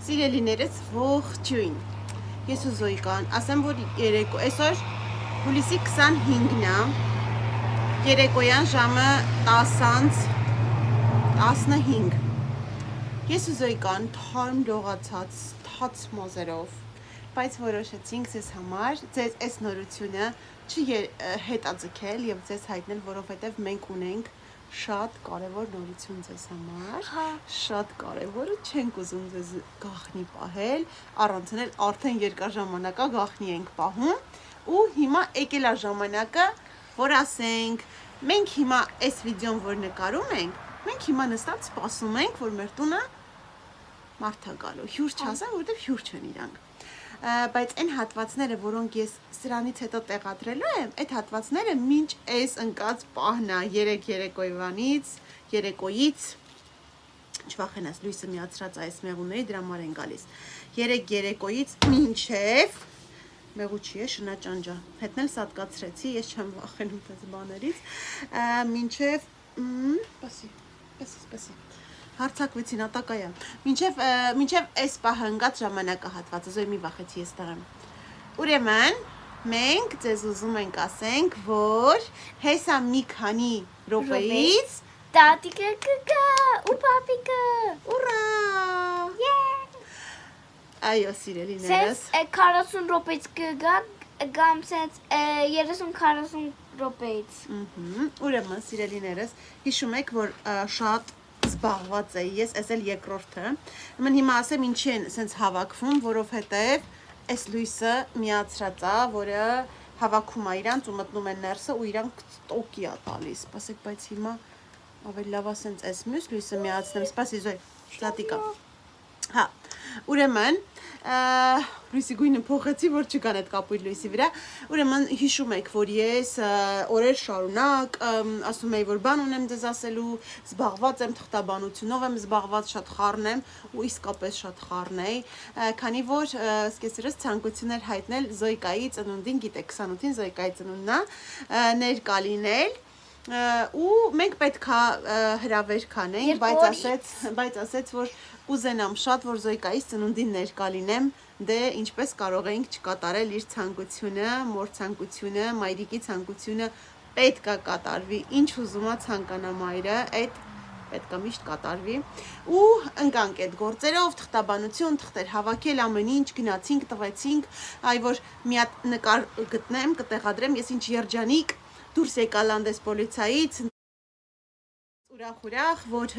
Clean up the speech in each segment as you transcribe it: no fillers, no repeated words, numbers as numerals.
Սիրելիներս ողջույն։ Ես ու Զոյկան, ասեմ որ երեկո, այսօր հուլիսի 25-ն է, երեկոյան ժամը 10:15։ Ես ու Զոյկան թարմ լողացած, թաց մազերով, բայց որոշեցինք ձեզ համար, ձեզ այս նորությունը չհետաձգել եւ ձեզ հայտնել, որովհետեւ մենք ունենք շատ կարևոր նորություն ձեզ համար, շատ կարևոր, չենք ուզում ձեզ գախնի պահել, առանցնել արդեն երկար ժամանակ գախնի ենք պահում, ու հիմա եկել է ժամանակը, որ ասենք, մենք հիմա այս վիդեոն որ նկարում ենք, մենք հիմա նստած սպասում ենք, որ մեր տունը մարդ է գալու, հյուր չասեն, որովհետև հյուր չեն իրանք, բայց այն հատվածները, որոնք ես սրանից հետո տեղադրելու եմ, այդ հատվածները մինչ այս ընկած պահն է 3 երեկոյից, չվախենաս, լույսը միացրած այս մեղուների դրա համար են գալիս, 3 երեկոյից մինչև, մեղու չի է, շնաճանջա, հետնել սատկացրեցի, ես չեմ վախենում տես բաներից, մինչև, սպասի, հարցակվեցին ատակայա, մինչև այս պահը ընկած ժամանակահատվածը, Զոյ մի վախեցի ես տղեմ, ուրեմն, մենք ձեզ ուզում ենք ասենք, որ հեսա մի քանի րոպեից Տատիկը կգա ու պապիկը ուրա այո սիրելիներս Սենց 40 րոպեից կգա կամ սենց 30-40 րոպեից Ուրեմն սիրելիներս հիշում եք որ շատ զբաղված էի ես այս էլ երկրորդը ուրեմն հիմա ասեմ ինչի են սենց հավաքվում որովհետև այս լույսը միացրած է որը հավաքում է իրանց ու մտնում են ներսը ու իրանք տոկի է տալիս սպասեք բայց հիմա ավելի լավ է սենց այս մյուս լույսը միացնեմ սպասի Զոյ ստատիկա հա ուրեմն լույսի գույնը փոխեցի որ չկան այդ կապույտ լույսի վրա ուրեմն հիշում եք որ ես օրեր շարունակ ասում էի որ բան ունեմ ձեզ ասելու զբաղված եմ թղթաբանությունով եմ զբաղված շատ խառն եմ ու իսկապես շատ խառն էի քանի որ սկեսերս ցանկություն էր հայտնել Զոյկայի ծնունդին գիտեք 28-ին Զոյկայի ծնունդն է ներկա լինել ու մենք պետքա հրավերք անենք բայց ասեց որ կուզենամ շատ որ Զոյկայից ծնունդին ներկա լինեմ դե ինչպես կարող էինք չկատարել իր ցանկությունը մոր ցանկությունը մայրիկի ցանկությունը պետքա կատարվի ինչ ուզում է ցանկանա մայրը այդ պետքա միշտ կատարվի ու ընկանք այդ գործերով թղթաբանություն թղթեր հավաքել ամեն ինչ գնացինք տվեցինք այ որ մի հատ նկար գտնեմ կտեղադրեմ ես ինչ երջանիկ դուրս եկալ անդես պոլիցայից ուրախ որ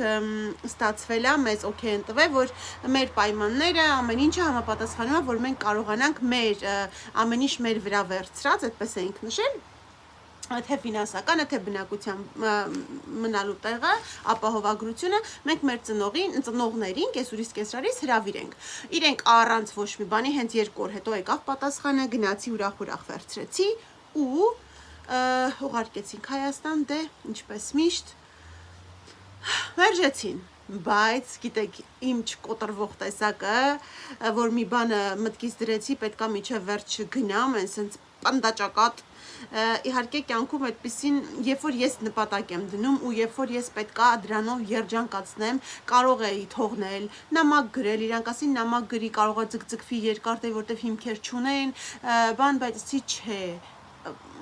ստացվել է մեզ օքեյ են տվել որ մեր պայմանները ամեն ինչը համապատասխանում է որ մենք կարողանանք մեր ամեն ինչ մեր վրա վերցրած այդպես էինք նշել թե ֆինանսականը թե բնակության մնալու տեղը ապահովագրությունը մենք մեր ծնողներին կեսուրից կեսրարից հրավիրենք իրենք առանց ոչ մի բանի հենց 2 օր հետո եկավ պատասխանը գնացի ուրախ վերցրեցի ու ուղարկեցինք Հայաստան դե ինչպես միշտ մերժեցին բայց գիտեք իմ չկոտրվող տեսակը որ մի բանը մտքից դրեցի պետքա միջև վերջ չգնամ այն սենց պնդաճակատ իհարկե կյանքում այդպեսին երբ որ ես նպատակ եմ դնում ու երբ որ ես պետքա դրանով երջանկացնեմ կարող էի թողնել նամակ գրել իրանք ասին նամակ գրի կարող է ձգձգվի երկար դե որտեվ հիմքեր չունեն բան բայց չէ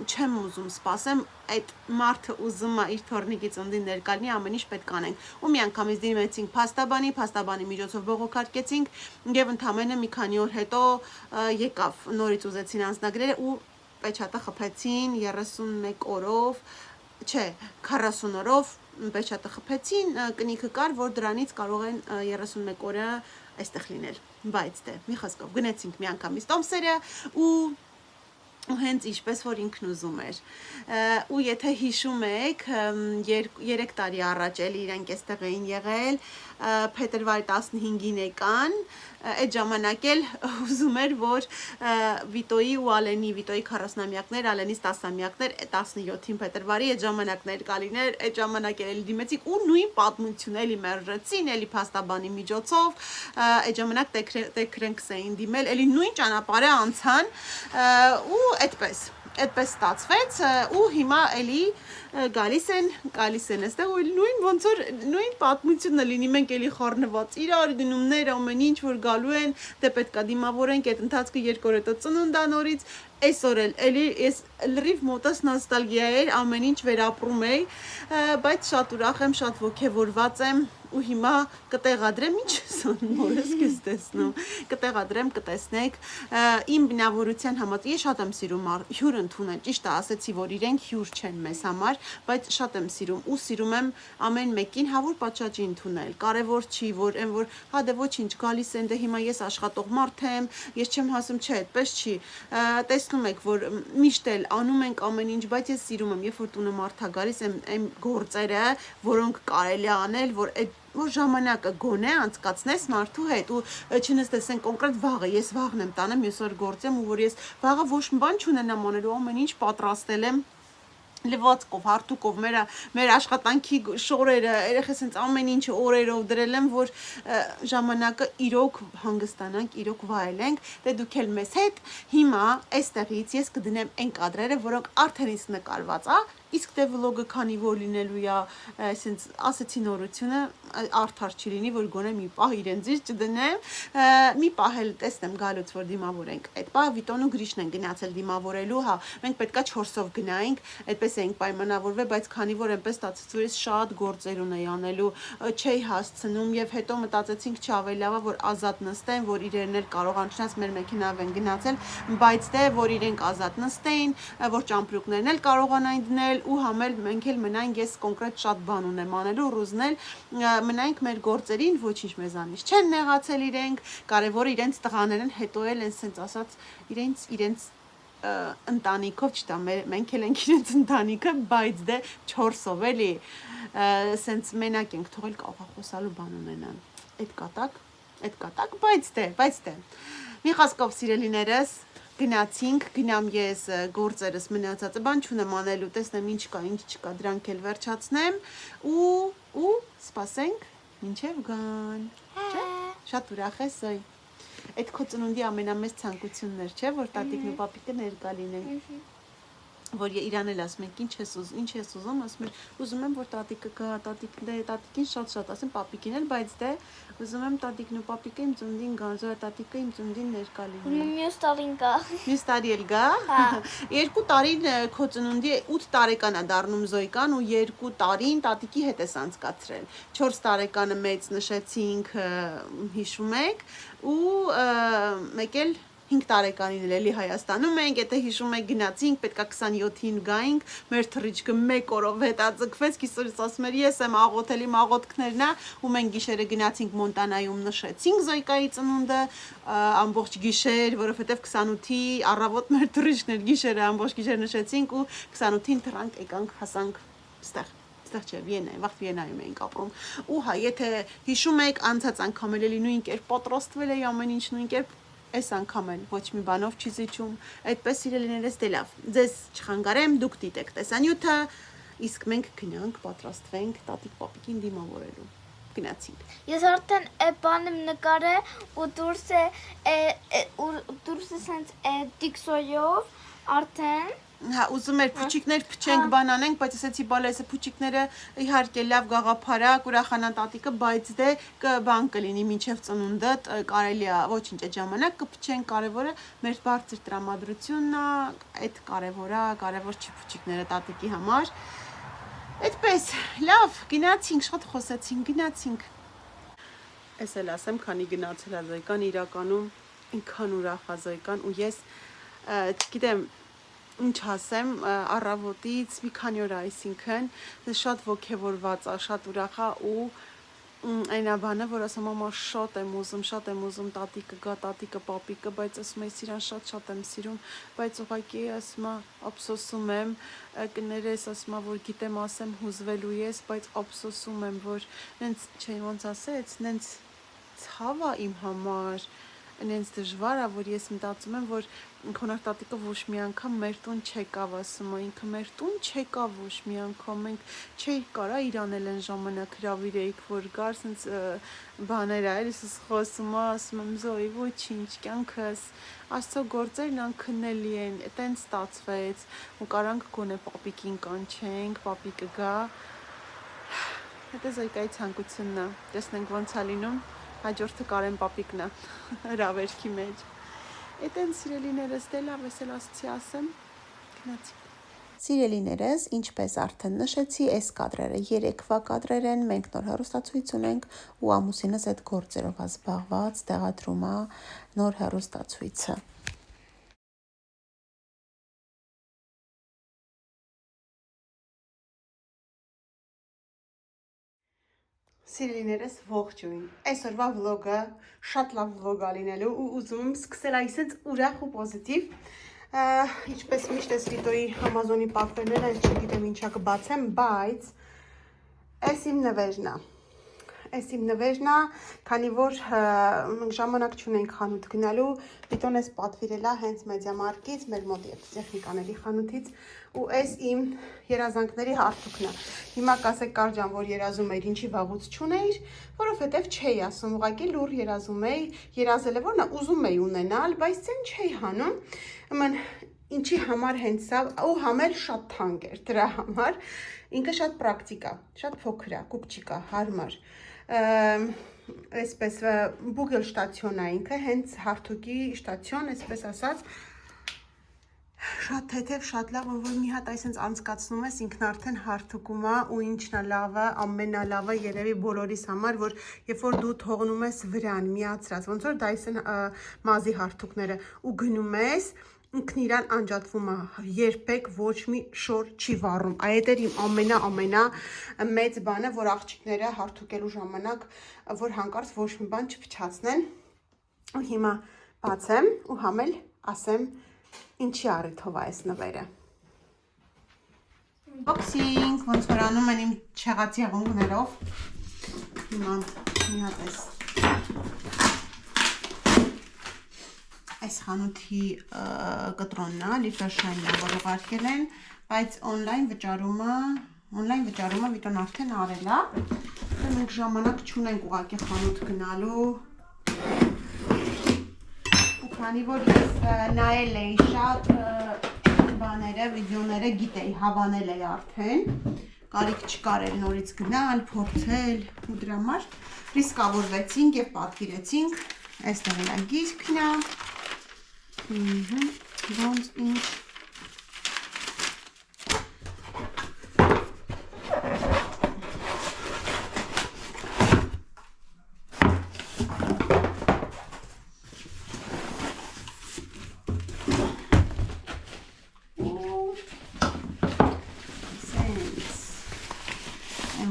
չեմ ուզում սպասեմ այդ մարդը ուզում է իր թորնիկի ծննդին ներկա լինի ամեն ինչ պետք անենք ու մի անգամից դիմեցինք փաստաբանի միջոցով բողոքարկեցինք եւ ընդամենը մի քանի օր հետո եկավ նորից ուզեցին անձնագրերը ու պեչատը խփեցին 31 օրով չէ 40 օրով պեչատը խփեցին կնիքը կար որ դրանից կարող են 31 օրը այստեղ լինել բայց դե մի խոսքով գնացինք մի անգամից տոմսերը ու հենց ինչպես որ ինքն ուզում էր ու եթե հիշում եք 3 տարի առաջ էլ իրանք այստեղ էին եղել փետրվարի 15-ին եկան այդ ժամանակ էլ ուզում էր որ Վիտոյի ու Ալենի Վիտոյի 40-ամյակներ Ալենից 10-ամյակներ 17-ին փետրվարի այդ ժամանակ ներկա լիներ այդ ժամանակ էլ դիմեցինք ու նույն պատմությունը էլի մերժեցին էլի փաստաբանի միջոցով այդ ժամանակ տեքրենքս էին դիմել էլի նույն ճանապարհը անցան ու այդպես այդպես ստացվեց ու հիմա էլի գալիս են այստեղ ու նույն ոնց որ նույն պատմությունը լինի մենք էլի խառնված իրար գնումներ ամեն ինչ որ գալու են դե պետքա դիմավորենք այդ ընթացքը 2 օր հետո ծնունդա նորից այսօր էլի ես լրիվ մոտս նոստալգիա էր ամեն ինչ վերապրում էի բայց շատ ուրախ եմ շատ ոգևորված եմ ու հիմա կտեղադրեմ ինչ նորից կես տեսնում կտեղադրեմ կտեսնեք իմ բնավորության համաձայն ես շատ եմ սիրում հյուր ընդունել ճիշտ է ասեցի որ իրենք հյուր չեն մեզ համար բայց շատ եմ սիրում ու սիրում եմ ամեն մեկին հավուր պատշաճի ընդունել կարևոր չի որ այն որ հա դե ոչինչ գալիս են դե հիմա ես աշխատող մարդ եմ ես չեմ հասում չէ այդպես չի տեսնում եք որ միշտ էլ անում ենք ամեն ինչ բայց ես սիրում եմ երբ որ տունը մարդ է գալիս այն գործերը որոնք կարելի է անել որ ժամանակը գոնե անցկացնես մարդու հետ ու չնստես կոնկրետ վաղը ես վաղն եմ տանեմ մյուս օր գործեմ ու որ ես վաղը ոչ մի բան չունենամ անելու ամեն ինչ պատրաստել եմ լվացքով հարթուկով մեր աշխատանքի շորերը երեխես հենց ամեն ինչը օրերով դրել եմ որ ժամանակը իրոք հանգստանանք իրոք վայելենք դե դուք էլ մեզ հետ հիմա այստեղից ես կդնեմ այն կադրերը որոնք արդեն իսկ նկարված է իսկ դե վլոգը քանի որ լինելու է այսինքն ասեցի նորությունը արդար չի լինի որ գոնե մի պահ իրենց իր չդնեմ մի պահ էլ տեսնեմ գալուց որ դիմավորենք այդ պահ Վիտոն ու Գրիշն են գնացել դիմավորելու հա մենք պետքա 4-ով գնայինք այդպես էինք պայմանավորվել բայց քանի որ այնպես ստացեց որ ես շատ գործեր ունեի անելու չէի հասցնում եւ հետո մտածեցինք չավե լավա որ ազատ նստեն որ իրեն էլ կարողան չնայած մեր մեքենայով են գնացել բայց դե որ իրենք ազատ նստեին որ ճամպրուկներն էլ կարողանային դնել ու համել մենք էլ մնայինք ես կոնկրետ շատ բան ունեմ անելու ռուզնել մնայինք մեր գործերին ոչինչ մեզանից չեն նեղացել իրենք կարևորը իրենց տղաներն հետո էլ այսպես ասած իրենց ընտանիքով չտա մենք էլ ենք իրենց ընտանիքը բայց դե 4-ով էլի սենց մենակ ենք թողել կարող խոսալու բան ունենան այդ կատակ բայց դե մի խոսքով սիրելիներս գնացինք գնամ ես գործերս մնացածը բան չունեմ անելու տեսնեմ ինչ կա ինչ չկա դրանք էլ վերջացնեմ ու սպասենք մինչև գան չէ շատ ուրախ ես սոյ այդ քո ծնունդի ամենամեծ ցանկություններ չէ որ տատիկն ու պապիկը ներկա լինեն որ իրան էլ ասում ենք ինչ ես ուզում ասում եմ ուզում եմ որ տատիկը գա տատիկին շատ ասեմ պապիկին էլ բայց դե ուզում եմ տատիկն ու պապիկը իմ ծնունդին գան զոհ տատիկը իմ ծնունդին ներկա լինեն մյուս տարին գա մյուս տարի էլ գա 2 տարին քո ծնունդի 8 տարեկան է դառնում Զոյկան ու 2 տարին տատիկի հետ ես անցկացրել 4 տարեկանը մեծ նշեցինք հիշում եք ու մեկ էլ 5 տարեկանին էլի Հայաստանում ենք, եթե հիշում եք գնացինք, պետքա 27-ին գայինք, մեր թռիչքը 1 օրով հետաձգվեց, կիսորից ասում էր ես եմ աղոթել իմ աղոթքներն ու մենք գիշերը գնացինք Մոնտանայում նշեցինք Զոյկայի ծնունդը, ամբողջ գիշեր, որովհետև 28-ի առավոտ մեր թռիչքներ գիշերը ամբողջ գիշեր նշեցինք ու 28-ին թռանք եկանք հասանք ստեղ չէ Վիեննա, վաղ Վիեննայում էինք ապրում։ Ու հա, եթե հիշում եք, անցած անգամ էլի նույն կերպ պատրաստվել էի ամեն ինչ նույն կերպ այս անգամ էլ ոչ մի բանով չի զիջում, այդպես սիրելիներս դե լավ, ձեզ չխանգարեմ, դուք դիտեք տեսանյութը, իսկ մենք գնանք պատրաստվենք տատիկ պապիկին դիմավորելու, գնացինք։ Ես արդեն բանը նկարը ու դուրս սենց դիքսոյով արդեն Հա, ուզում էր փուչիկներ փչենք բան անենք, բայց ասեցի բալեսը փուչիկները իհարկե լավ գաղափարակ, ուրախանան տատիկը, բայց դե բան կլինի մինչև ծնունդը, կարելի է ոչինչ այդ ժամանակ կփչենք, կարևորը մեր բարձր տրամադրությունն է, այդ կարևոր չի փուչիկները տատիկի համար։ Այդպես, լավ, գնացինք, շատ խոսեցինք, գնացինք։ Էս էլ ասեմ, քանի գնացել է Զոյկան, իրականում ինքան ուրախ է Զոյկան ու ես գիտեմ ինչ ասեմ առավոտից մի քանի օր այսինքն շատ ոգևորված է, շատ ուրախ է ու այն բանը, որ ասում մամա շատ եմ ուզում տատիկը գա, տատիկը, պապիկը, բայց ասում եմ իրան շատ եմ սիրում, բայց ուղղակի ասում ափսոսում եմ, կներես ասում որ գիտեմ ասեմ հուզվելու ես, բայց ափսոսում եմ, որ նենց չէ ոնց ասեց, նենց ցավ է իմ համար Ինձ դժվար է, որ ես մտածում եմ, որ քոնարտատիկը ոչ մի անգամ մեր տուն չեկավ, ասում է, ինքը մեր տուն չեկավ ոչ մի անգամ, մենք չէի կարա իրանել այն ժամանակ հրավիրեիք, որ գար, սենց բաներ ա, էլի խոսում է, ասում եմ, Զոյի, ոչինչ, կյանքս, Աստծո գործերն անքննելի են, տենց ստացվեց, ու կարանք գոնե պապիկին կանչենք, պապիկը գա, հետո Զոյկայի ցանկությունն է, տեսնենք ոնց է լինում, հաջորդը Կարեն պապիկն է, հրավերքի մեջ, այդեն սիրելիներս դե լավ ես էլ ասցի ասեմ, գնացի։ Սիրելիներս, ինչպես արդեն նշեցի, այս կադրերը երեկվա կադրեր են, մենք նոր հեռուստացույց ունենք ու ամուսինս այդ գործերով զբաղված տեղադրում է նոր հեռուստացույցը։ Սիրելիներս ողջույն, այսօրվա վլոգը շատ լավ վլոգ է լինելու ու ուզում եմ սկսել այսպես ուրախ ու պոզիտիվ, ինչպես միշտ ես վիդեոյի Amazon-ի պատվերները, ես չգիտեմ ինչա կբացեմ, բայց այս իմ նվերն է, քանի որ ժամանակ չունենք խանութ գնալու, Վիտոն էս պատվիրել է հենց Մեդիամարկից, մեր մոտ տեխնիկաների խանութից, ու այս իմ երազանքների հարթուքն է։ Հիմա կասեք Կարջան, որ երազում էիր, ինչի վաղուց չունեիր, որովհետև չէի ասում, ուղղակի լուր երազում էի, երազել է որն է, ուզում էի ունենալ, բայց ցեն չէի հանում։ Ման ինչի համար հենց սա, ու համել շատ թանկ էր դրա համար, ինքը շատ պրակտիկ է, շատ փոքր է, կուպչիկ է, հարմար։ Այսպես բուգել շտացիոն է ինքը, հենց հարթուկի շտացիոն, այսպես ասած, շատ թեթև, շատ լավ, որ մի հատ այսպես անցկացնում ես, ինքն արդեն հարթուկում է ու ինչն է լավը, ամենալավը երևի բոլորիս համար, որ երբ որ դու թողնում ես վրան միացրած, ոնց որ Dyson մազի հարթուկները ու գնում ես, ինքն իրան անջատվում է, երբեք ոչ մի շոր չի վառում, այդ էր իմ ամենա մեծ բանը, որ աղջիկները հարթուկելու ժամանակ, որ հանկարծ ոչ մի բան չփչացնեն, ու հիմա բացեմ ու համել ասեմ, ինչի առիթով է այս նվերը։ Բոքսինգ, ոնց որ անում են իմ չեղածի աղունգներով, հիմա մի հատ ես այս խանութի կտրոնն է, լիֆաշայնն է, որ ուղարկել են, բայց օնլայն վճարումը Վիտոն արդեն արել է, մենք ժամանակ չունենք ուղղակի խանութ գնալու, ու քանի որ ես նայել էի շատ բաները, վիդեոները գիտեի, հավանել էի արդեն, կարիք չկար էլ նորից գնալ, փորձել ու դրա համար ռիսկավորվեցինք և պատվիրեցինք, այստեղ էլ գիրքն է, ոնց ինչ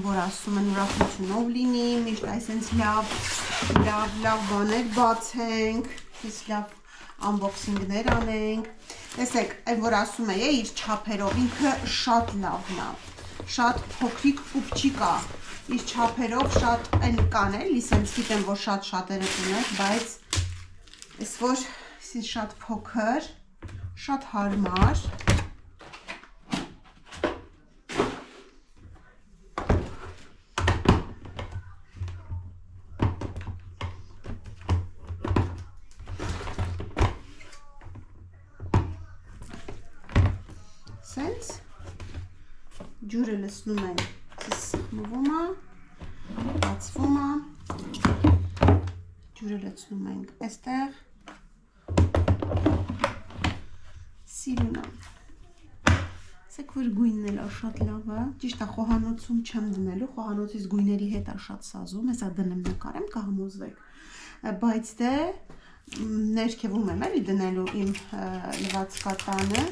որ ասում են ուրախությունով լինի, միշտ այսենց լավ բաներ բացենք, լավ unboxing-ներ անենք, տեսեք, այն որ ասում է իր չափերով, ինքը շատ լավն է, շատ փոքրիկ կուպչիկ է, իր չափերով շատ այն կան էլի, սենց գիտեմ, որ շատերը կունեք, բայց այս որ շատ փոքր, շատ հարմար, սենց ջուրը լսնում են, մվում է, բացվում է, ջուրը լցնում ենք, այստեղ սիրուն է, սեք որ գույնն էլ է շատ լավ է, ճիշտ է խոհանոցում չեմ դնելու, խոհանոցից գույների հետ է շատ սազում, հեսա դնեմ նկարեմ, կհամոզվեք, բայց դե ներքևում եմ էլի դնելու իմ լվացկատանը,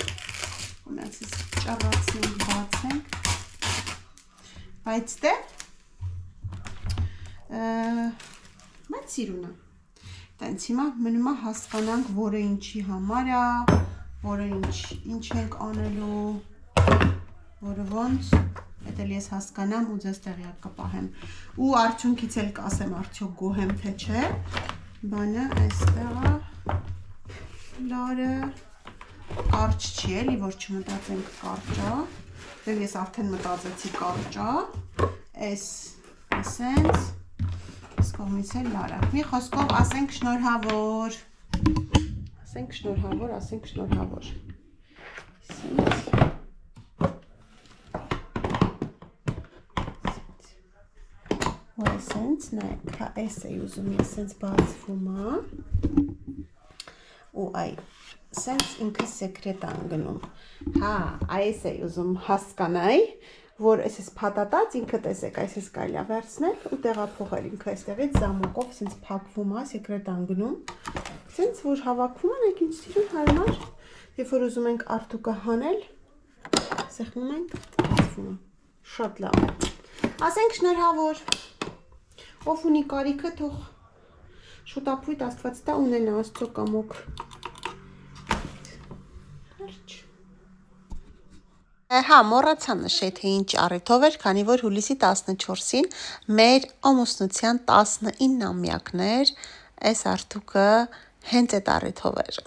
Ունեցից ճառացնենք, բացենք, բայց դե, բայց սիրուն է, տենց հիմա մնում է հասկանանք, որը ինչի համար է, որը ինչ ենք անելու, որը ոնց, էդ էլ ես հասկանամ ու ձեզ տեղյակ կպահեմ, ու արդյունքից էլ կասեմ արդյոք գոհ եմ թե չէ, բանը այստեղը լարը կարճ չի էլի, որ չմտածենք կարճա, դե ես արդեն մտածեցի կարճա, այս ասենց, այս կողմից էլ լարը, մի խոսքով ասենք շնորհավոր, ասենք շնորհավոր, ասենց, նայք, հա այս է ուզում, ասենց բացվում է, ու այ, սենց ինքը սեկրետ անգնում, հա, այս է ուզում հասկանայ, որ այս պատատած ինքը տեսեք, այս կայլա վերցնել ու տեղափոխել ինքը այստեղից զամակով սենց փակվում է, սեկրետ անգնում, սենց որ հավաքվում են, եք ինչ սիրուն հարմար, երբ որ ուզում ենք արդուկը հանել, սեղմում ենք, բացվում է, շատ լավ, ասենք շնորհավոր, ով ունի կարիքը թող շուտապույտ աստված տա ունենա աստծո կամոք, Հա, մոռացա նշել, թե ինչ առիթով էր, քանի որ հուլիսի 14-ին մեր ամուսնության 19-ամյակն էր, այս արդուկը հենց այդ առիթով էր։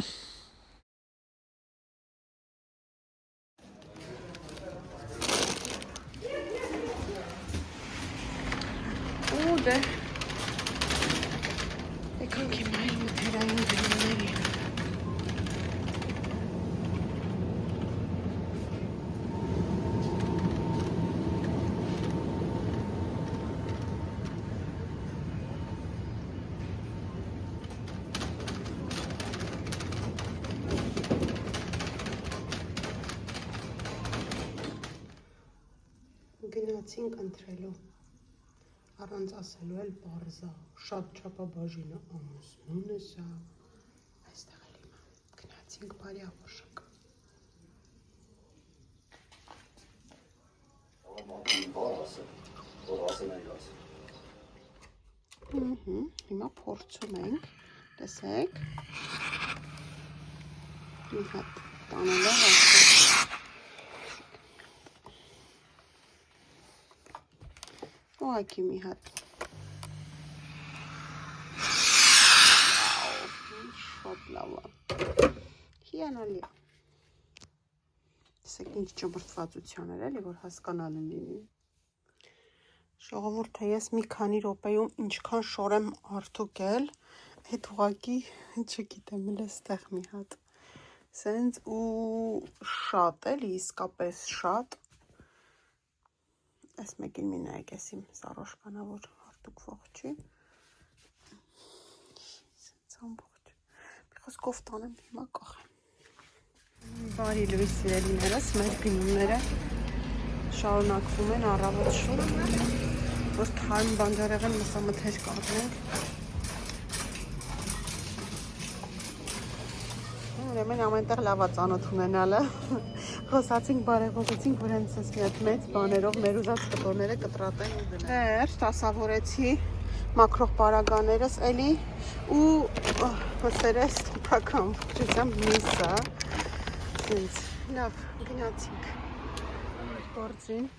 Ու դե, եկանք իմ այլ մթերային դրումների։ Գնացինք ընտրելու, առանց ասելու էլ բարձա, շատ չապաբաժինը ամուսնունս է, այստեղ էլ իմը, գնացինք բարի աղոշակ։ Հիմա փորձում ենք, տեսեք, մի հատ տանելով ասել, ուղղակի մի հատ շատ լավ է հիանալի է տեսեք ինչ ճմրթվածության էր էլի որ հասկանալի լինի ժողովուրդը ես մի քանի րոպեում ինչքան շոր եմ արդուկել այդ ուղղակի չգիտեմ էլ էստեղ մի հատ սենց ու շատ էլի իսկապես շատ Այս մեկին մի նայեք, ես իմ սարոշկանավոր արդուկվող չի։ Սենց ամբողջ։ Մի խոսքով տանեմ հիմա կախեմ։ Բարի լույս սիրելիներս, մեր գնումները շարունակվում են առավոտ շուտ, որ թարմ բանջարեղեն մսամթեր կառնենք։ Ուրեմն ամենտեղ լավ է ծանոթ ունենալը։ Խոսացինք, բարեխոսացինք, որ հենց ես մի հատ մեծ բաներով մեր ուզած կտորները կտրատեն ու գնան։ Հերթ ասավորեցի մակրող պարագաներս էլի ու հոսերես տոպական վկրությամբ միսա։ Սենց, լավ, գնացինք։ Գործին,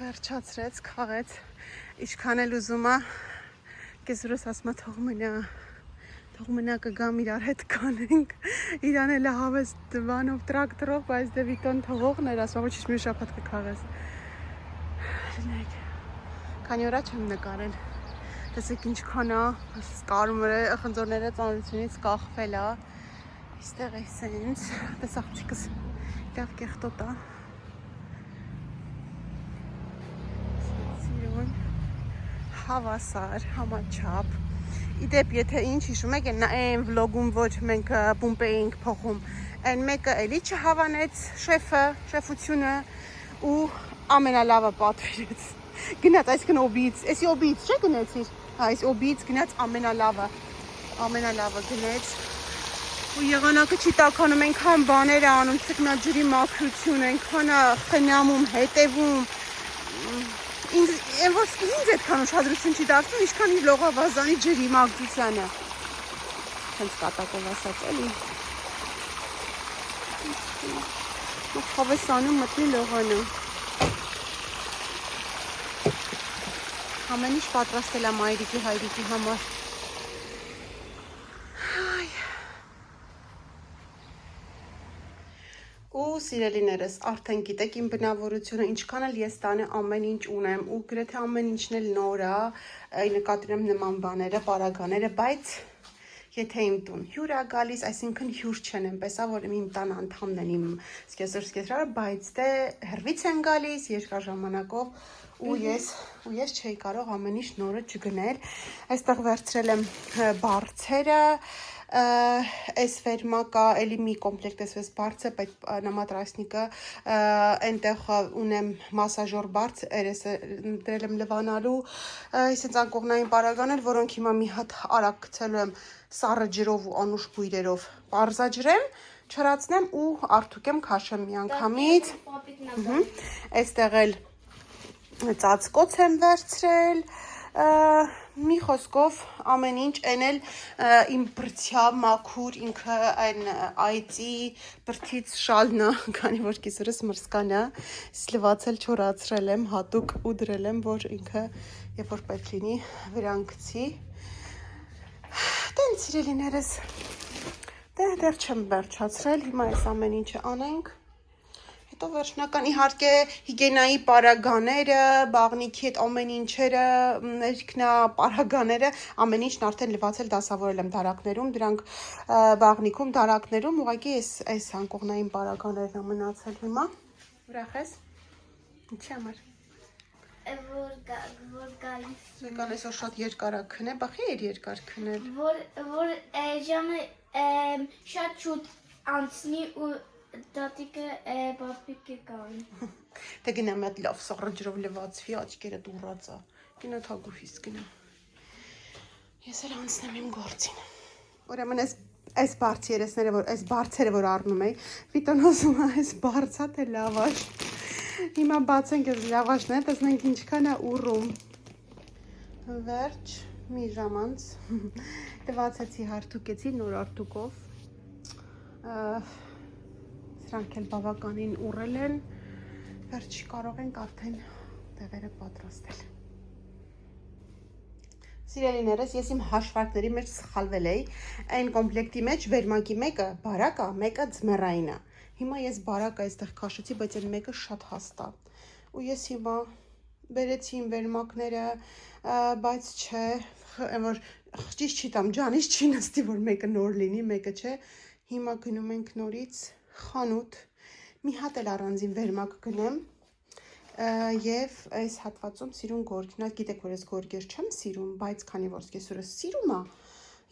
վերջացրեց, կաղեց, իչքան էլ ուզում է, կեզուրս ասմա թող մնա կգամ իրար հետ կանենք, իրան էլ հավես դվանով տրակտրով, բայց դե վիտոն թողողներ, ասվա ոչ մի շապատ կկաղես։ Քանի որա չեմ նկարել, տեսեք ինչքան է, խնձորները ծանրությունից կախվել է, իստեղ է սենց, տես աղցիկս լավ կեղտոտ է, սիրուն, հավասար, համաչապ, Իդեպ, եթե ինչ հիշում եք, այն վլոգում ոչ մենք բումպ էինք փոխում, այն մեկը էլի չհավանեց շեֆը, շեֆությունը ու ամենալավը պատվիրեց։ Գնաց այսքան օբից, էսի օբից չէ գնեցիր, այս օբից գնաց ամենալավը գնեց ու եղանակը չի տականում, այնքան բաներ է անում, ծկնաջրի մաքրություն, այնքան խնամում, հետևում Ինձ այդքան ուշադրություն չի դարձնում, ինչքան իր լողավազանի ջրի մաքրությանը։ Հենց կատակով ասած էլի։ Հավեսանում մտնի լողանը։ Ամեն ինչ պատրաստել է մայրիկի հայրիկի համար։ սիրելիներս, արդեն գիտեք իմ բնավորությունը, ինչքան էլ ես տանը ամեն ինչ ունեմ ու գրեթե ամեն ինչն էլ նոր է, նկատի ունեմ նման բաները, պարագաները, բայց եթե իմ տուն հյուր է գալիս, այսինքն հյուր չեն այնպես, որ իմ տան անդամն են իմ սկեսրը, բայց դե հեռվից են գալիս երկար ժամանակով ու ես չէի կարող ամեն ինչ նորը չգնել։ Այստեղ վերցրել եմ բարձերը, այս վերմակա էլի մի կոմպլեկտ էս բարձը, բայց նամատրասնիկը, այնտեղ ունեմ մասաժոր բարձ, երեսը դրել եմ լվանալու, այսինքն անկողնային պարագաներ, որոնք հիմա մի հատ արագ գցելու եմ սառը ջրով ու անուշ բույրերով պարզաջրեմ, չրացնեմ ու արթուկեմ քաշեմ միանգամից։ Այստեղ էլ ծածկոց եմ վերցրել, մի խոսքով ամեն ինչ, այն էլ իմ բրդյա մաքուր, ինքը այն այծի բրդից շալն է, քանի որ կիսուրս մրսկան է, լվացել չորացրել եմ, հատուկ ու դրել եմ, որ ինքը երբ որ պետք լինի վրան գցի։ Տենց սիրելիներս, դեռ չեմ վերջացրել, հիմա այս ամեն ինչը անենք։ Հետո վերջնական իհարկե հիգիենայի պարագաները, բաղնիքի այդ ամեն ինչերը, ներքնա պարագաները, ամեն ինչն արդեն լվացել դասավորել եմ դարակներում, դրանք բաղնիքում, դարակներում, ուղղակի այս անկողնային պարագաներն է մնացել հիմա։ Ուրախ ես։ Ինչի համար։ Որ գալիս։ Եկան այսօր շատ երկար է քնել, բախի էր երկար քնել։ Որ ժամը շատ շուտ անցնի ու դատիկը բապիկը կան։ Դե գնամ այդ լավ սառը ջրով լվացվի, աչքերը դուրած է։ Գնա թագուհիս գնա։ Ես էլ անցնեմ իմ գործին։ Ուրեմն այս բարձ երեսները, որ այս բարձերը որ առնում էի, Վիտոն ասում է, այս բարձա թե լավաշ։ Հիմա բացենք այս լավաշները, տեսնենք ինչքան է ուռում։ Վերջ, մի ժամ անց լվացեցի, հարթուկեցի նոր արթուկով։ Սրանք էլ բավականին ուռել են, վերջի կարող ենք արդեն տեղերը պատրաստել։ Սիրելիներս, ես իմ հաշվարկների մեջ սխալվել էի, այն կոմպլեկտի մեջ վերմակի մեկը բարակ է, մեկը ձմեռային է։ Հիմա ես բարակը այստեղ քաշեցի, բայց այն մեկը շատ հաստ է։ Ու ես հիմա բերեցի իմ վերմակները, բայց չէ, որ ճիշտ չի տամ, ջանից չի նստի, որ մեկը նոր լինի, մեկը չէ։ Հիմա գնում ենք նորից խանութ, մի հատ էլ առանձին վերմակ գնեմ և այս հատվածում սիրուն գորգն, գիտեք, որ ես գորգեր չեմ սիրում, բայց քանի որ սկեսուրս սիրում է,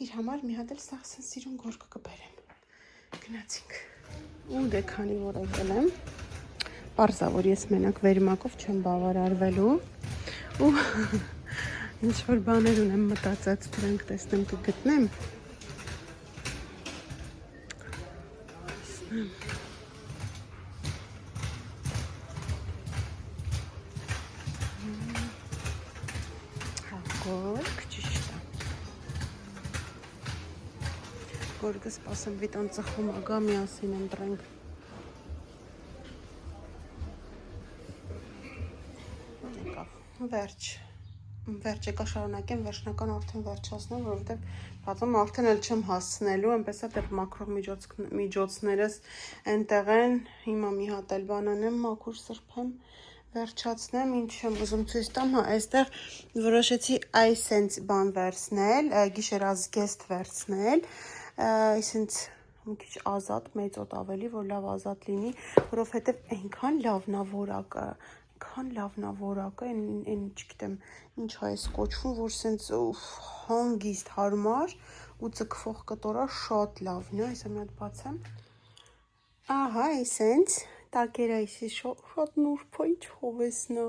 իր համար մի հատ էլ սաղսն սիրուն գորգ կբերեմ։ Գնացինք։ Ու դե քանի որ եկել եմ, պարզա, որ ես մենակ վերմակով չեմ բավարարվելու ու ինչ-որ բաներ ունեմ մտածած, դրանք տեսնեմ կգտնեմ։ Գորգ, ճիշտ է։ Գորգը սպասեմ Վիտոն ծխում ագա միասին ընտրենք։ Եկավ, վերջ եկա շարունակեմ, վերջնական արդեն վերջացնեմ, որովհետև բացում արդեն էլ չեմ հասցնելու, այնպես է դեռ մաքրող միջոցներս այնտեղ են, հիմա մի հատ էլ բան անեմ, մաքուր սրբեմ, վերջացնեմ, ինչ եմ ուզում ցույց տամ, հա, այստեղ որոշեցի այսենց բան վերցնել, գիշերազգեստ վերցնել, այսենց մի քիչ ազատ, մեծ օդ ավելի, որ լավ ազատ լինի, որովհետև այնքան լավն է որակը, այն չգիտեմ, ինչ է այս կոչվում, որ սենց հանգիստ հարմար ու ձգվող կտորա շատ լավն է, այսա մի հատ բացեմ, ահա, այսենց, տակերը այսի շատ նուրբ է, ինչ հովեսն է,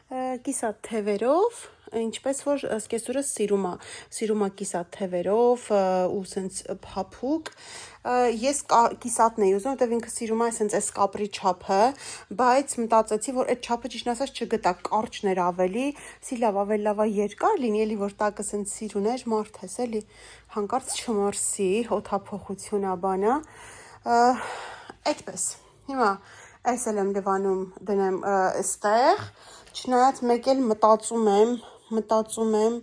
կիսատ թևերով, ինչպես որ սկեսուրս սիրում է կիսատ թևերով ու սենց փափուկ, ես կիսատն էի ուզում, որտև ինքը սիրում է սենց այս կապրի չափը, բայց մտածեցի, որ այդ չափը ճիշտ ասած չգտա, կարճներ ավելի, ավելի լավ երկար լինի, էլի որ տակը սենց սիրուներ, մարդ ես էլի, հանկարծ չմարսի, օդափոխություն է բանա, այդպես, հիմա այս էլ եմ լվանում դնեմ այստեղ, չնայած մեկ էլ մտածում եմ,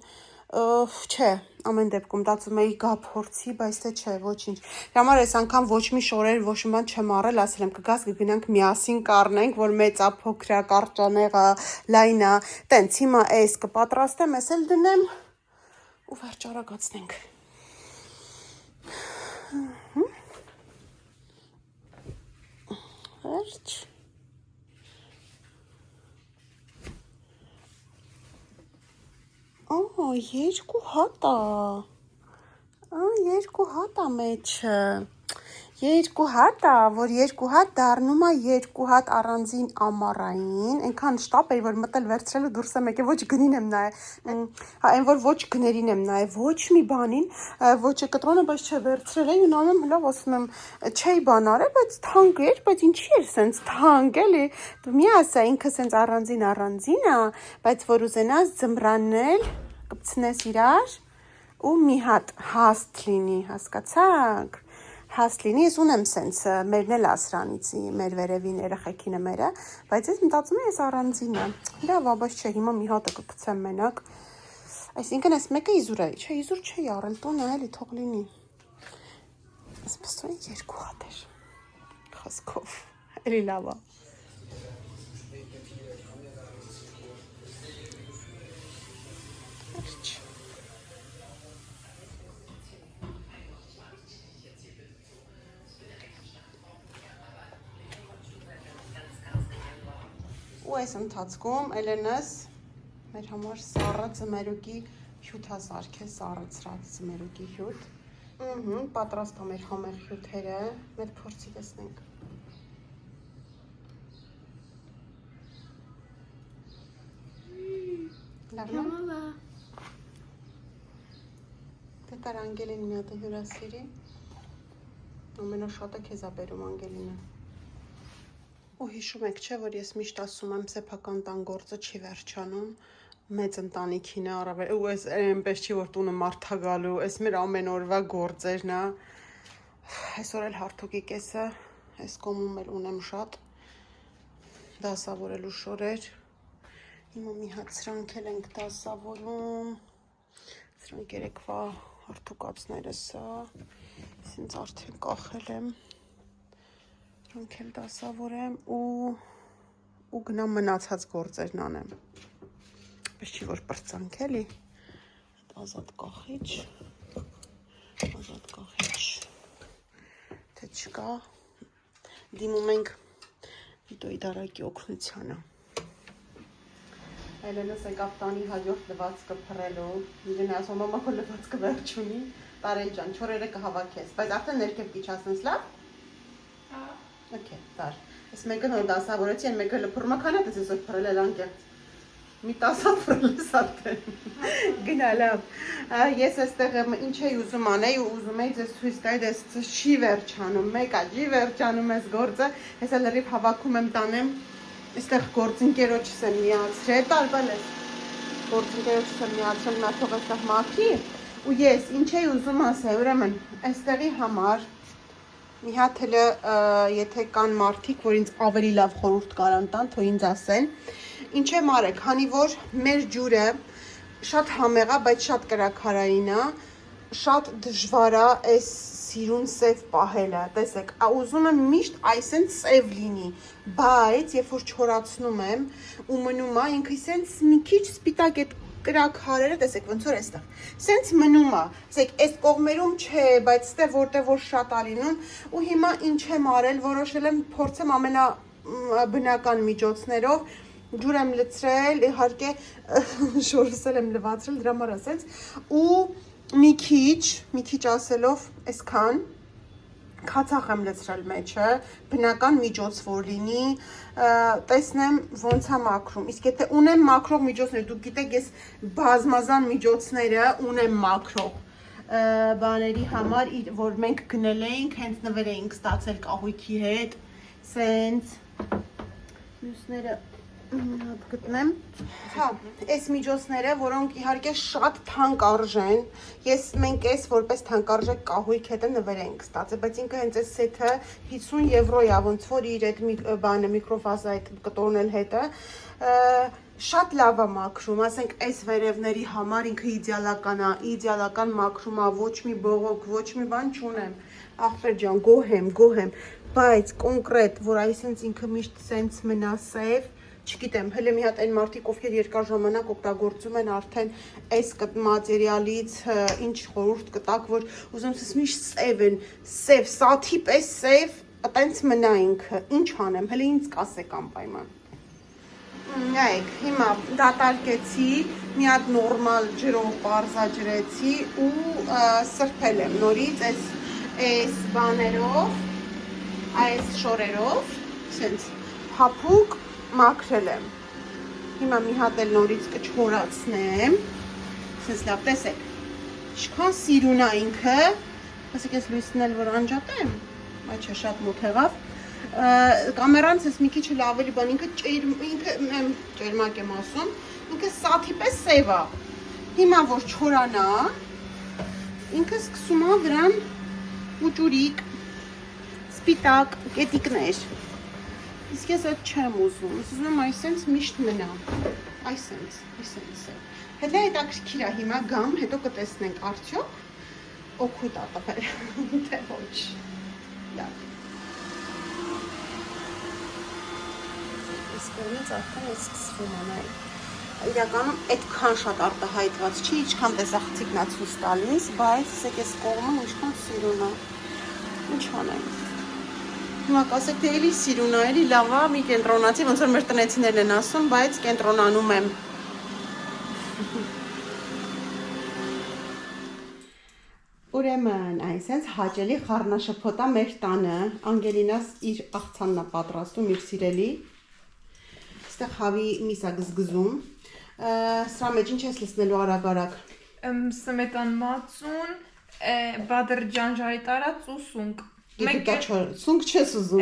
չէ, ամեն դեպքում դածում էի գա փորձի, բայց թե չէ, ոչինչ։ Դրա համար այս անգամ ոչ մի շորեր, ոչ մի բան չեմ առել, ասել եմ կգաս կգնանք միասին կառնենք, որ մեծա փոքրա կարճանեղա, լայնա, տենց հիմա էս կպատրաստեմ, էս էլ դնեմ ու վերջ արագացնենք։ Վերջ։ Երկու հատ է։ Երկու հատ է մեջը։ Երկու հատ է, որ երկու հատ դառնում է երկու հատ առանձին ամառային, այնքան շտապ էր, որ մտել վերցրել ու դուրս եմ եկել, ոչ գնին եմ նայել, հա, այն որ ոչ գներին եմ նայել, ոչ մի բանին, ոչ կտրոնը, բայց չէ վերցրել էի ու նայում եմ, լավ ասում եմ, չէի բան արել, բայց թանկ էր, բայց ինչի էր սենց թանկ էլի, դու մի ասա, ինքը սենց առանձին է, բայց որ ուզենաս ձմրանել, կպցնես իրար ու մի հատ հաստ լինի, հասկացաք։ Հաստ լինի, ես ունեմ սենց, մերն էլ ասրանից, մեր վերևին երեխեքինը մերը, բայց ես մտածում եմ, ես առանձին եմ, լավ, բայց չէ, հիմա մի հատը կպցեմ մենակ, այսինքն ես մեկը իզուր է, չէ, իզուր չէի առել, տոնը էլի, թող լինի, ես պստում եմ երկու հատ էր, խոսքով, էլի լավ է, ու այս ընթացքում Էլենս մեր համար սառը ձմերուկի հյութ է սարքել, սառցրած ձմերուկի հյութ, պատրաստ է մեր համեղ հյութերը, մեր փորձի տեսնենք։ Լավն է։ Դե կար Անգելին մի հատ հյուրասիրի, ամենաշատը քեզ է բերում Անգելինը։ Ու հիշում եք չէ, որ ես միշտ ասում եմ սեփական տան գործը չի վերջանում, մեծ ընտանիքին է առավել, ու այս այնպես չի, որ տունը մարդ է գալու, այս մեր ամեն օրվա գործերն է, այսօր էլ հարթուկի կեսը, այս կոմում էլ ունեմ շատ, դասավորելու շորեր, հիմա մի հատ սրանք էլ ենք դասավորում, սրանք երեկվա հարթուկացները սա, սենց արդեն կախել եմ, Սրանք էլ դասավորեմ ու գնամ մնացած գործերն անեմ, պես չի որ պրծանք էլի, ազատ կախիչ, թե չկա, դիմում ենք վիդոյի դարակի օգնությանը, Էլենս եկավ տանի հաջորդ լվացքը փռելու, իրեն ասում մամա քո լվացքը վերջ ունի, Տարել ջան, չորերը կհավաքես, բայց արդեն ներքև կիչացնես լավ? Okay, դար, ես մեկը նոր դասավորեցի, են մեկը լպրմա քան է ես որ փռել էլ անկեղծ, մի տասատ փռել ես արդեն, գնա լավ, ես այստեղ ինչ էի ուզում անեի ու ուզում էի ձեզ ցույց տալ, ես չի վերջանում, մեկա չի վերջանում ես գործը, ես էլ լրիվ հավաքում եմ տանեմ, այստեղ գործընկերոջս եմ միացրել, տարբալ ես, գործընկերոջս եմ միացրել, նա թող այստեղ մաքրի, ու ես ինչ էի ուզում ասել, ուրեմն, այստեղի համար մի հատ հլը, եթե կան մարդիկ, որ ինձ ավելի լավ խորհուրդ կարան տան, թող ինձ ասեն, ինչ եմ արեք, քանի որ մեր ջուրը շատ համեղ է, բայց շատ կրաքարային է, շատ դժվար է այս սիրուն սև պահելը, տեսեք, ուզում եմ միշտ այսեն սև լինի, բայց երբ որ չորացնում եմ ու մնում է, ինքը սենց մի քիչ սպիտակ այդ կրաքարերը, տեսեք, ոնց որ այստեղ, սենց մնում է, տեսեք, այս կողմերում չէ, բայց ստեղ որտեղ որ շատ ալինում, ու հիմա ինչ եմ արել, որոշել եմ փորձեմ ամենաբնական միջոցներով, ջուր եմ լցրել, իհարկե շորսել եմ լվացրել, դրա համար ասենց, ու մի քիչ ասելով, այսքան, քացախ եմ լցրել մեջը, բնական միջոց որ լինի, տեսնեմ ոնց է մաքրում, իսկ եթե ունեմ մաքրող միջոցներ, դուք գիտեք ես բազմազան միջոցները ունեմ մաքրող բաների համար, որ մենք գնել էինք, հենց նվեր էինք ստացել կահույքի հետ, սենց, մյուսները Հատ գտնեմ։ Հա, այս միջոցները, որոնք իհարկե շատ թանկ արժեն, մենք այս որպես թանկարժեք կահույք հետը նվեր ենք ստացել, բայց ինքը հենց այս սեթը 50 եվրո է, ոնց որ իր այդ բանը միկրոֆազա այդ կտորնել հետը, շատ լավ է մաքրում, ասենք այս վերևների համար ինքը իդեալական մաքրում է, ոչ մի բողոք, ոչ մի բան չունեմ, ախպեր ջան, գոհ եմ, բայց կոնկրետ, որ այսինքն ինքը միշտ սենց մնա սև, չգիտեմ, հələ մի հատ այն մարդիկ, ովքեր երկար ժամանակ օգտագործում են արդեն այս մատերիալից ինչ խորհուրդ կտակ, որ ուզում ես միշտ սև են, սև, սաթի պես սև, այտենց մնա ինքը, ինչ անեմ, հələ ինձ կասեք անպայման։ Նայեք, հիմա դատարկեցի, մի հատ նորմալ ջրով պարզաջրեցի ու սրբել եմ նորից այս բաներով, այս շորերով, սենց փափուկ մաքրել եմ։ Հիմա մի հատ էլ նորից կչորացնեմ, սենց լավ, տեսեք, ինչքան սիրուն է ինքը, ասեք ես լույսն էլ որ անջատեմ, այդ չէ շատ մոտ եղավ, կամերանց ես մի քիչ լավ էլի բան, ինքը ջերմակ եմ ասում, ինքը սաթի պես սև է, հիմա որ չորանա, ինքը սկսում է վրան ուճուրիկ, սպիտակ, կետիկներ, իսկ ես այդ չեմ ուզում, ես ուզում եմ այսենց միշտ մնա, այսենց է, հետո հետաքրքիր է հիմա գամ, հետո կտեսնենք արդյոք օգուտ է տվել, թե ոչ, լավ։ Իսկորից արդեն է սկսվում անայ, իրականում այդքան շատ արտահայտված չի, իչքան տեսախցիկն է ցույց տալիս, բայց ասեք ես կողմը ինչքան սիրուն է, ինչ անեմ։ Հիմա կասեք թե էլի սիրուն է, էլի լավ է, մի կենտրոնացի, ոնց որ մեր տնեցիներն են ասում, բայց կենտրոնանում եմ։ Ուրեմն, այսենց հաճելի խառնաշփոթ է մեր տանը, Անգելինաս իր աղցանն է պատրաստում, իր սիրելի, այստեղ հավի միս է գզգզում, սրա մեջ ինչ ես լցնելու արագ-արագ։ Սմետան մածուն, բադրջան ժայտարած ու սունկ։ Սունկ չես ուզում,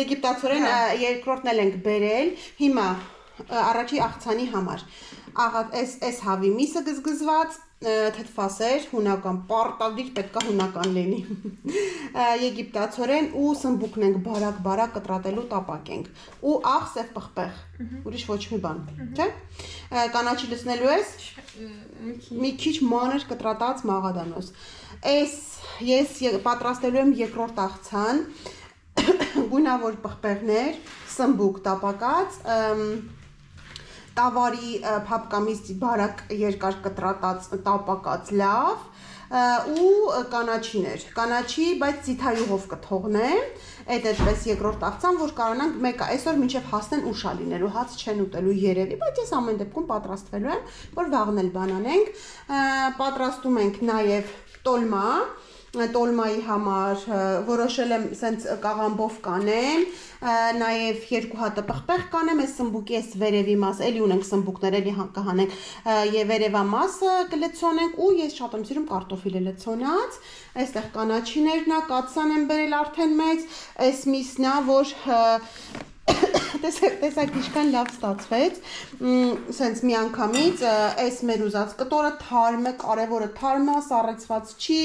եգիպտացորեն երկրորդն էլ ենք բերել, հիմա առաջի աղցանի համար, այս հավի միսը գզգզված, թթվասեր, հունական, պարտադիր պետք է հունական լինի, եգիպտացորեն ու սմբուկն ենք բարակ կտրատելու տապակ ենք, ու աղ սև պղպեղ, ուրիշ ոչ մի բան, չէ, կանաչի լցնելու ես, մի քիչ մանր կտրատած մաղադանոս, ես պատրաստելու եմ երկրորդ աղցան, գույնավոր պղպեղներ, սմբուկ տապակած, տավարի փապկամիս բարակ երկար կտրատած տապակած լավ ու կանաչիներ, կանաչի, բայց ծիթայուղով կթողնեմ, այդպես երկրորդ աղցան, որ կարողանանք մեկը այսօր մինչև հասնեն ուշա լինելու, հաց չեն ուտելու երևի, բայց ես ամեն դեպքում պատրաստվելու եմ, որ վաղն էլ բան անենք, պատրաստում ենք նաև տոլմայի համար որոշել եմ սենց կաղամբով կանեմ, նաև 2 հատը պղպեղ կանեմ, այս սմբուկի այս վերևի մասը, էլի ունենք սմբուկներ, էլի կհանենք, վերևա մասը կլցոնենք ու ես շատ եմ սիրում կարտոֆիլը լցոնած, այստեղ կանաչիներն է, կաթսան եմ բերել արդեն մեծ, այս միսն է, որ տեսակ ինչքան լավ ստացվեց, սենց մի անգամից, այս մեր ուզած կտորը թարմ է, կարևորը թարմ է, սառեցված չի,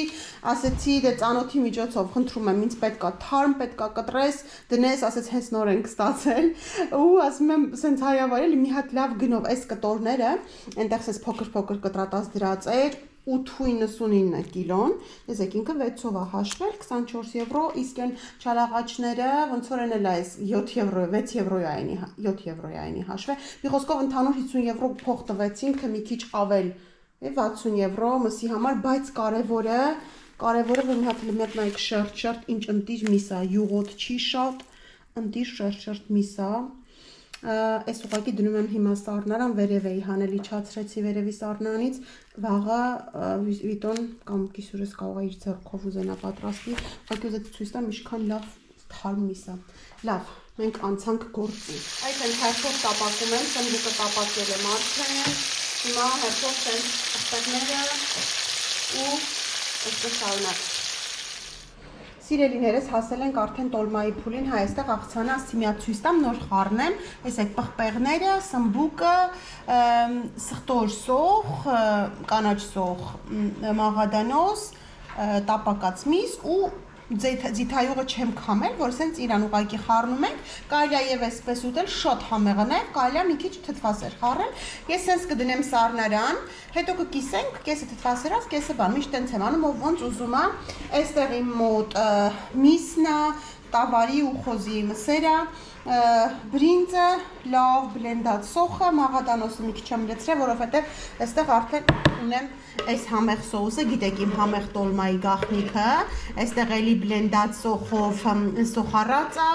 ասեցի դե ծանոթի միջոցով, խնդրում եմ, ինձ պետք է թարմ, պետք է կտրես, դնես, ասեց հենց նոր ենք ստացել, ու ասում եմ, սենց հարյավարել, մի հատ լավ գնով այս կտորները, այնտեղ սենց փոքր կտրատած դրած էր, 8.99 կիլոն, տեսեք ինքը 6-ով է հաշվել, 24 եվրո, իսկ են չալաղաչները, ոնց որ են էլ այս 7 եվրո, 6 եվրո է այնի, 7 եվրո է այնի հաշվել, մի խոսքով ընդհանուր 50 եվրո փող տվեցինք, թե մի քիչ ավել 60 եվրո մսի համար, բայց կարևորը, որ մի հատ լմետ նայք շերտ, ինչ ընտիր միս է, յուղոտ չի շատ, ընտիր շերտ միս է, այս ուղղակի դնում եմ հիմա սառնարան, վերև էի հանել, իջացրեցի վերևի սառնարանից, վաղը վիտոն կամ կիսուրս կարող է իր ձեռքով ուզենա պատրաստի, ուղղակի ուզեցի ցույց տամ ինչքան լավ թարմ միս է։ Լավ, մենք անցանք գործի։ Այդ հերթով տապակում եմ, սմբուկը տապակել եմ արդեն, հիմա հերթով տենց պղպեղները ու այսպես շարունակ։ Սիրելիներս հասել ենք արդեն տոլմայի փուլին, հայ այստեղ աղցանը ասի միա ցույց տամ նոր խառնեմ, այս այդ պղպեղները, սմբուկը, սխտոր սոխ, կանաչ սոխ, մաղադանոս, տապակած միս ու ձիթայյուղը չեմ քամել, որ սենց իրան ուղակի խառնում ենք, կարելի է եւ այսպես ուտել շոտ համեղնեւ, կարելի է մի քիչ թթվասեր խառնել։ Ես սենց կդնեմ սառնարան, հետո կկիսենք, կեսը թթվասերով, կեսը բան, միշտ տենց եմ անում, ով ոնց ուզում է։ Այստեղ իմ մոտ միսն է, տավարի ու խոզի մսերը, բրինձը, լավ բլենդած սոխը, մաղադանոսը մի քիչ եմ լցրել, որովհետև այստեղ արդեն ունեմ այս համեղ սոուսը, գիտեք իմ համեղ տոլմայի գաղտնիքը, այստեղ էլի բլենդած սոխով սոխառածա,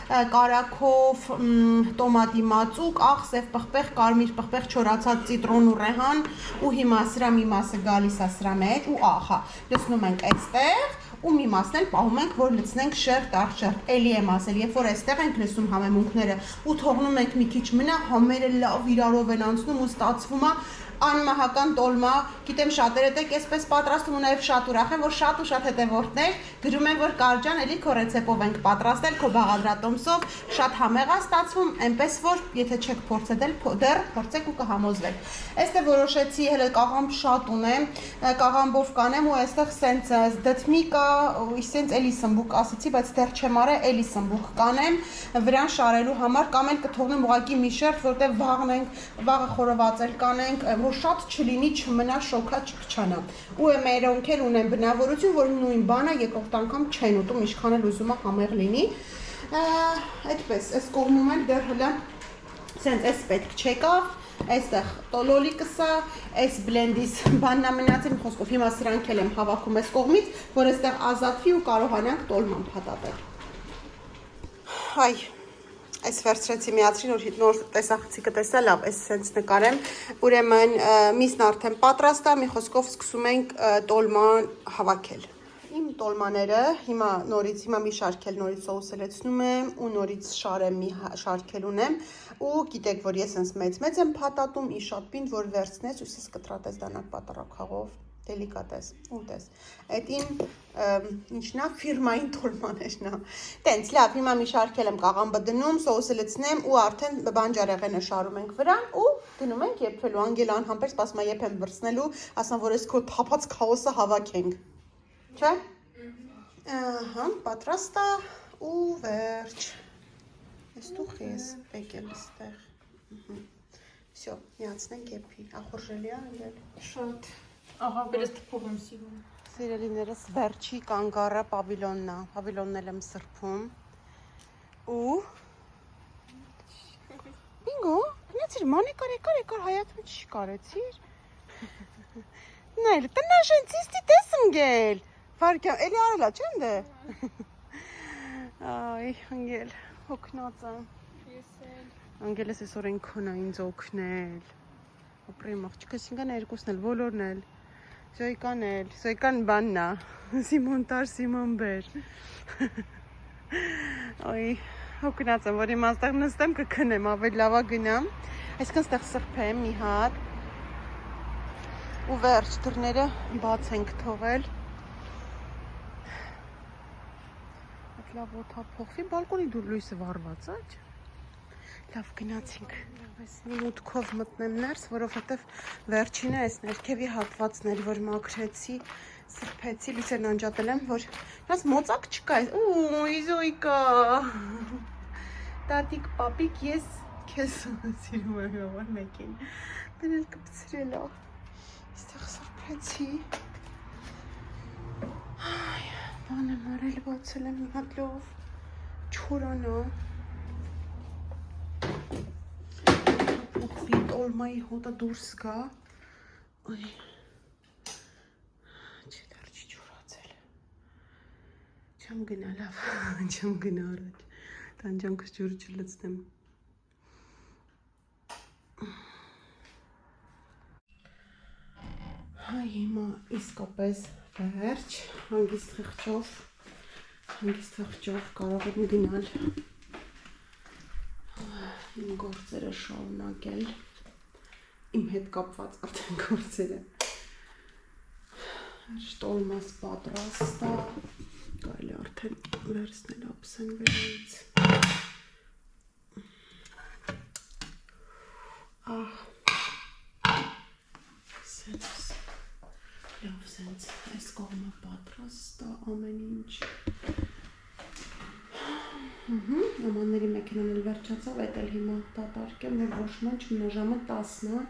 կարակով, տոմատի մածուկ, աղ, սև պղպեղ, կարմիր պղպեղ, չորացած ծիտրոն ու ռեհան ու հիմա սրա մի մասը գալիս է սրա մեջ ու աղա, լցնում ենք այստեղ ու մի մասն էլ պահում ենք, որ լցնենք շերտ առ շերտ, էլի եմ ասել, երբ որ այստեղ ենք լցում համեմունքները ու թողնում ենք մի քիչ մնա, համերը լավ իրարով են անցնում ու ստացվում է անմահական տոլմա, գիտեմ շատերը դեք այսպես պատրաստում ու նաև շատ ուրախ եմ, որ շատ ու շատ հետևորդներ գրում են, որ Կարճան էլի քո ռեցեպտով ենք պատրաստել, քո բաղադրատոմսով, շատ համեղ է ստացվում, այնպես որ եթե չեք փորձել դեռ փորձեք ու կհամոզվեք։ Այստեղ որոշեցի հələ կաղամբ շատ ունեմ, կաղամբով կանեմ ու այստեղ սենց դդմի կա, սենց էլի սմբուկ ասեցի, բայց դեռ չեմ արել, էլի սմբուկ կանեմ, վրան շարելու համար կամ էլ կթողնեմ ուղղակի մի շերտ, որտեղ վաղը խորովածել կանենք, որ շատ չլինի, չմնա շոքա չփչանա։ Ու մերոնք էլ ունեն բնավորություն, որ նույն բանը երկրորդ անգամ չեն ուտում, ինչքան էլ ուզում է համեղ լինի։ Այդպես, այս կողմում էլ դեռ հələ սենց էս պետք չեկավ, այստեղ տոլոլիկսա, այս բլենդից բաննա մնացել, մի խոսքով հիմա սրանք էլ եմ հավաքում այս կողմից, որ այստեղ ազատվի ու կարողանանք տոլման փաթաթել։ Հայ Այս վերցրեցի միացրի նոր տեսախցիկը տեսա, լավ, այս սենց նկարեմ, ուրեմն միսն արդեն պատրաստ է, մի խոսքով սկսում ենք տոլման հավաքել։ Իմ տոլմաները հիմա մի շարքել նորից սոուսը լցնում եմ ու նորից շարեմ մի շարքել ունեմ ու գիտեք, որ ես սենց մեծ եմ փաթաթում, իշատ պինդ, որ վերցնես ու սես կտրատես դանակ պատարակաղով, դելիկատես, ուտես։ Այդ իմ ինչն է ֆիրմային տոլմաներն է։ Տենց լավ, հիմա մի շարքել եմ կաղամբը դնում, սոուսը լցնեմ ու արդեն բանջարեղենը շարում ենք վրան ու դնում ենք եփվելու։ Անգելը անհամբեր սպասում է երբ եմ բրցնելու, ասամ որ այս քո թափած քաոսը հավաքենք։ Չէ՞։ Ահա, պատրաստ է ու վերջ։ Ես տուխի ես եկել այստեղ։ Всё, միացնենք եփի։ Ախորժելի է անգել։ Շատ Ահա, վերս թփող եմ սիրում։ Սիրելիներս վերջի կանգառը պավիլոնն է, պավիլոնն էլ եմ սրբում ու Բինգո, գնացիր մանեկար եկար հայացում չի կարեցիր Նայլ, տնաշենցիստի տես ընգել Վարկյամ, էլի արելա չեն դե Այ, ընգել, հոգնած եմ Անգել ես այսօր են քոնա ինձ օգնել Ապրեմ աղջիկս ինգան երկուսն էլ, բոլորն էլ Զոյկան բանն է, Սիմոն բեր Ոյ, հոգնած եմ, որ իմ աստեղ նստեմ կքնեմ, ավելի լավա գնամ Այսքան ստեղ սրբեմ մի հատ ու վերջ դռները բաց ենք թողել Այդ լավ օթա փոխվի, բալկոնի դուր լույսը վառված է Լավ գնացինք, այս մի մուտքով մտնեմ ներս, որովհետև վերջինը այս ներքևի հատվածն էր, որ մաքրեցի, սրբեցի, լույսերն անջատել եմ, որ նաս մոծակ չկա, ուй, Զոյկա, տատիկ, պապիկ, ես քեզ սիրում եմ համար մեկին, դնել կպցրել է, իստեղ սրբեցի, բան եմ արել, բացել եմ մի հատ լով, չորանա, Տոլմայի հոտը դուրս գա Ոյ Չի դեռ չի չորացել Չեմ գնա լավ Չեմ գնա առաջ Տանջանքս ջուրը չլցնեմ Հայ հիմա իսկապես վերջ Հանգիստ խղճով կարող եմ գնալ Իմ գործերը շարունակել Իմ հետ կապված արդեն գործերը Տոլմաս պատրաստ է Կարելի արդեն վերցնել ապսեն վերայից։ Սենց, լավ սենց, այս կողմը պատրաստ է ամեն ինչ։ Ամանների մեքենան էլ վերջացավ, այդ էլ հիմա դատարկեմ, որ ոչ ման չմնա ժամը 10-ն է,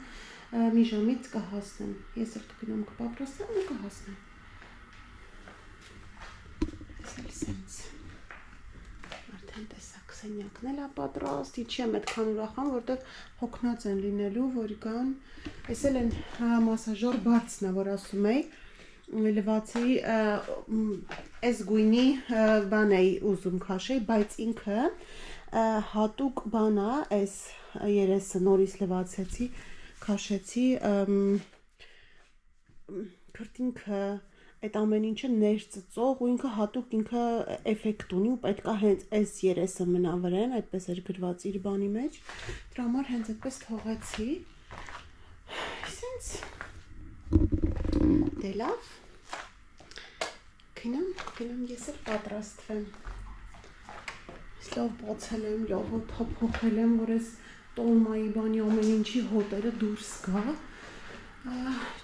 մի ժամից կհասնեմ։ Ես էլ կգնամ կպատրաստեմ ու կհասնեմ։ Այս էլ սենց։ Արդեն տեսակ սենյակն էլ է պատրաստ, իչի եմ այդքան ուրախան, որտեղ հոգնած են լինելու, որ կան։ Այս էլ են մասաժոր բարձն է, որ ասում էի, լվացի այս գույնի բան էի ուզում քաշեի, բայց ինքը հատուկ բան է, այս երեսը նորից լվացեցի, քաշեցի, քրտինքը այդ ամեն ինչը ներծծող ու ինքը հատուկ ինքը էֆեկտ ունի ու պետք է հենց այս երեսը մնա վրան, այդպես էր գրված իր բանի մեջ, դրա համար հենց այդպես թողեցի, սենց դե լավ, գնամ ես էլ պատրաստվեմ, ես լավ բացել եմ, լավ թափոխել եմ, որ ես տոլմայի բանի ամեն ինչի հոտերը դուրս գա,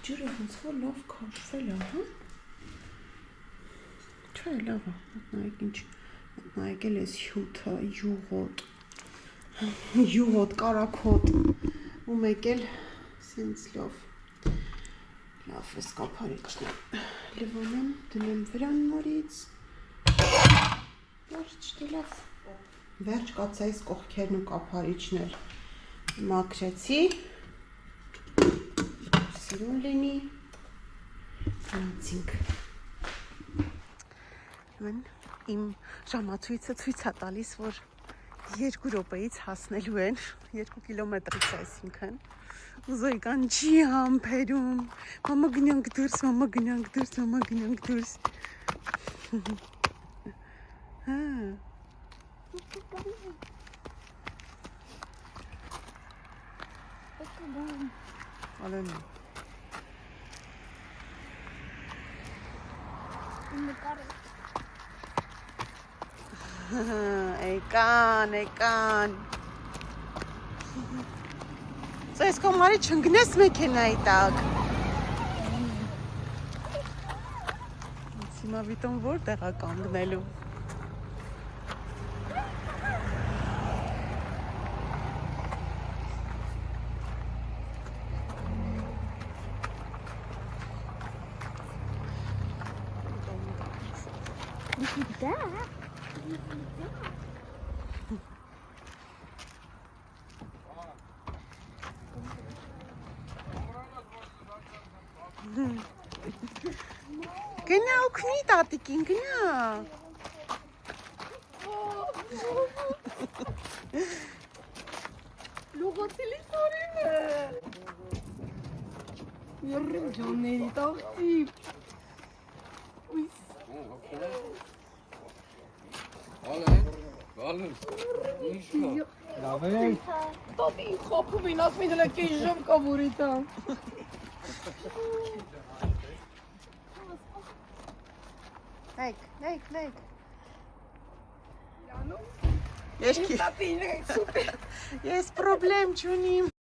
ջուրը ոնց որ լավ քաշվել է, հա? Չէ, լավ է, մտնայեք ինչ, մտնայեք էլ ես հյութը, յուղոտ, կարակոտ, ու մեկ էլ սենց լավ ես կապարիչն լվանեմ, դնեմ վրան նորից, լավ, վերջ կացա այս կողքերն ու կապարիչն էլ մաքրեցի, սիրուն լինի, գնացինք, իմ ժամացույցը ցույց է տալիս, որ 2 րոպեից հասնելու են, 2 կիլոմետրից այսինքն, Ուզոյ կան չի համբերում, մամա գնանք դուրս, Ալեն Էկան Այս կոմարի չնգնես մեքենայի տակ Հիմա վիտոն որտեղ է կանգնելու Գնա օգնի տատիկին, գնա Լուղացիլի սորին է Երրեմ ջանների տաղտի Գալն, ինչ կա, լավ է Տատի խապում են, ասում են հլա կեզ ժամ կա որի տամ Նայք Տատին է, սուպեր Ես պրոբլեմ չունիմ